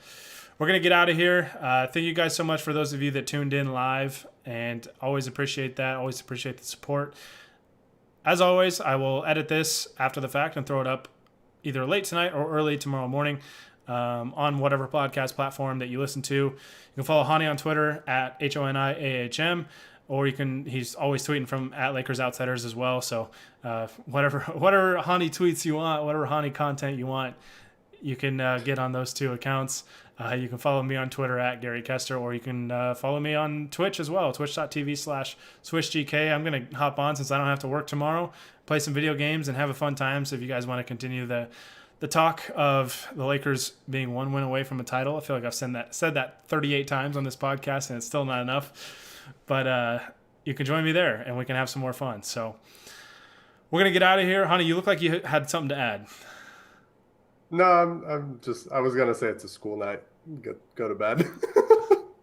we're gonna get out of here. Thank you guys so much for those of you that tuned in live, and always appreciate that. Always appreciate the support. As always, I will edit this after the fact and throw it up either late tonight or early tomorrow morning. On whatever podcast platform that you listen to. You can follow Hani on Twitter at HONIAHM, or he's always tweeting from @LakersOutsiders as well. So whatever Hani tweets you want, whatever Hani content you want, you can get on those two accounts. You can follow me on Twitter at Gary Kester, or you can follow me on Twitch as well, twitch.tv/SwishGK. I'm going to hop on since I don't have to work tomorrow, play some video games, and have a fun time. So if you guys want to continue the talk of the Lakers being one win away from a title, I feel like I've said that 38 times on this podcast, and it's still not enough. But you can join me there, and we can have some more fun. So we're going to get out of here. Hani, you look like you had something to add. No, I was going to say it's a school night. Go to bed.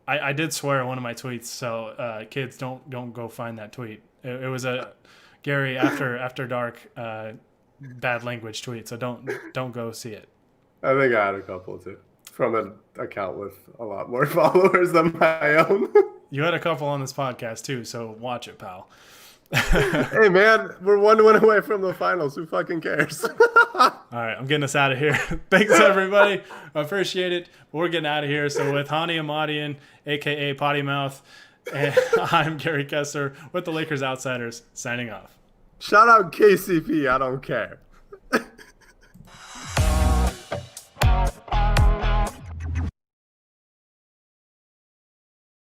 I did swear in one of my tweets, so kids, don't go find that tweet. It was a Gary after dark bad language tweet, so don't go see it. I think I had a couple too, from an account with a lot more followers than my own. You had a couple on this podcast too, so watch it, pal. Hey man, we're 1 win away from the finals. Who fucking cares? All right, I'm getting us out of here. Thanks everybody, I appreciate it. We're getting out of here. So with Hani Ahmadian, aka Potty Mouth, And I'm Gary Kessler with the Lakers Outsiders signing off. Shout out KCP. I don't care.